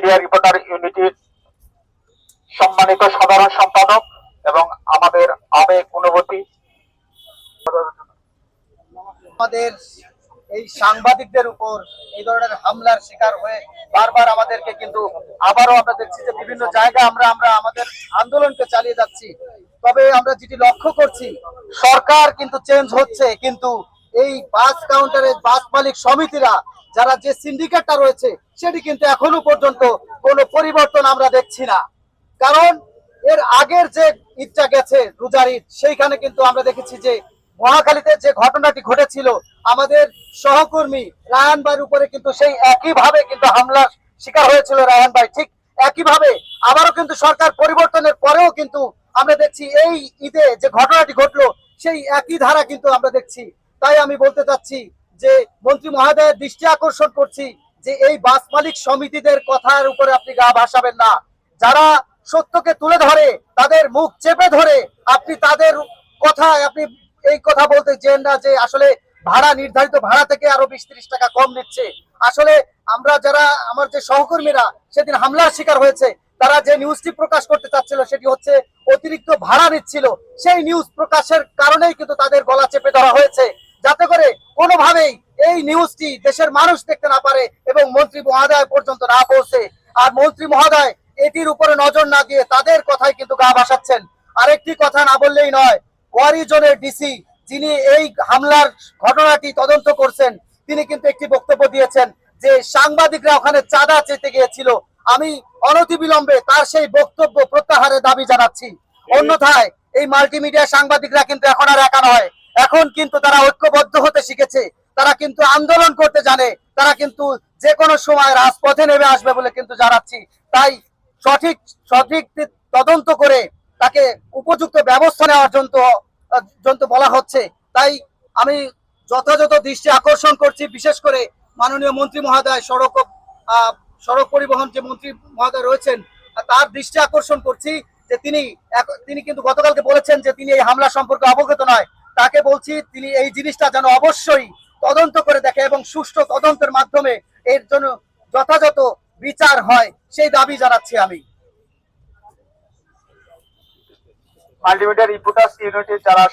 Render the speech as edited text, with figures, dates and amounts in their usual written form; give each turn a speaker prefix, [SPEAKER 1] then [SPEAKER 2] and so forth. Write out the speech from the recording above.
[SPEAKER 1] Multimedia reporter ইউনিটির সম্মানিত সাধারণ সম্পাদক এবং আমাদের আবেগ অনুভূতি,
[SPEAKER 2] আমাদের এই সাংবাদিকদের উপর এই ধরনের হামলার শিকার হয়ে বারবার আমাদেরকে কিন্তু আবারও আমরা দেখছি যে বিভিন্ন জায়গায় আমরা আমাদের আন্দোলনকে চালিয়ে যাচ্ছি। তবে আমরা যেটি লক্ষ্য করছি, সরকার কিন্তু চেঞ্জ হচ্ছে, কিন্তু এই বাস কাউন্টারের বাস মালিক সমিতিরা যারা যে সিন্ডিকেটটা রয়েছে সেটি কিন্তু এখনো পর্যন্ত কোনো পরিবর্তন আমরা দেখছি না। কারণ এর আগের যে ঈদটা গেছে রোজার ঈদ, সেইখানে কিন্তু আমরা দেখেছি যে মহাখালীতে যে ঘটনাটি ঘটেছিল, আমাদের সহকর্মী রায়হান ভাইয়ের উপরে কিন্তু সেই একইভাবে কিন্তু হামলার শিকার হয়েছিল রায়হান ভাই। ঠিক একইভাবে আবারও কিন্তু সরকার পরিবর্তনের পরেও কিন্তু আমরা দেখছি এই ঈদে যে ঘটনাটি ঘটলো সেই একই ধারা কিন্তু আমরা দেখছি। তাই আমি বলতে চাচ্ছি যে মন্ত্রী মহোদয়ের দৃষ্টি আকর্ষণ করছি যে এই বাস মালিক সমিতিদের কথার উপরে আপনি গা ভাসাবেন না। যারা সত্যকে তুলে ধরে তাদের মুখ চেপে ধরে আপনি তাদের কথায় আপনি এই কথা বলতে চেন না যে আসলে ভাড়া নির্ধারিত ভাড়া থেকে আরো 20-30 টাকা কম নিচ্ছে। আসলে আমরা যারা আমার যে সহকর্মীরা সেদিন হামলার শিকার হয়েছে, তারা যে নিউজটি প্রকাশ করতে চাচ্ছিল সেটি হচ্ছে অতিরিক্ত ভাড়া নিচ্ছিল। সেই নিউজ প্রকাশের কারণেই কিন্তু তাদের গলা চেপে ধরা হয়েছে, যাতে করে কোনোভাবেই এই নিউজটি দেশের মানুষ দেখতে না পারে এবং মন্ত্রী মহোদয় পর্যন্ত না পৌঁছে। আর মন্ত্রী মহোদয় এটির উপরে নজর না দিয়ে তাদের কথাই কিন্তু গা ভাসাচ্ছেন। আরেকটি কথা না বললেই নয়, ওয়ারি জোনের ডিসি যিনি এই হামলার ঘটনাটি তদন্ত করছেন, তিনি কিন্তু একটি বক্তব্য দিয়েছেন যে সাংবাদিকরা ওখানে চাঁদা চেতে গিয়েছিল। আমি অনতিবিলম্বে তার সেই বক্তব্য প্রত্যাহারের দাবি জানাচ্ছি। অন্যথায় এই মাল্টিমিডিয়া সাংবাদিকরা কিন্তু এখন আর একা নয়, এখন কিন্তু তারা ঐক্যবদ্ধ হতে শিখেছে, তারা কিন্তু আন্দোলন করতে জানে, তারা কিন্তু যে কোনো সময় রাজপথে নেমে আসবে বলে কিন্তু জানাচ্ছি। তাই সঠিক সঠিক তদন্ত করে তাকে উপযুক্ত ব্যবস্থা নেওয়ার জন্য বলা হচ্ছে। তাই আমি যথাযথ দৃষ্টি আকর্ষণ করছি, বিশেষ করে মাননীয় মন্ত্রী মহোদয় সড়ক পরিবহন যে মন্ত্রী মহোদয় রয়েছেন তার দৃষ্টি আকর্ষণ করছি যে তিনি কিন্তু গতকালকে বলেছেন যে তিনি এই হামলা সম্পর্কে অবগত নয়। তাকে বলছি তিনি এই জিনিসটা যেন অবশ্যই তদন্ত করে দেখে এবং সুষ্ঠু তদন্তের মাধ্যমে এর জন্য যথাযথ বিচার হয় সেই দাবি জানাচ্ছি আমি।
[SPEAKER 1] মাল্টিমিডিয়া রিপোর্টার্স ইউনিটির যারা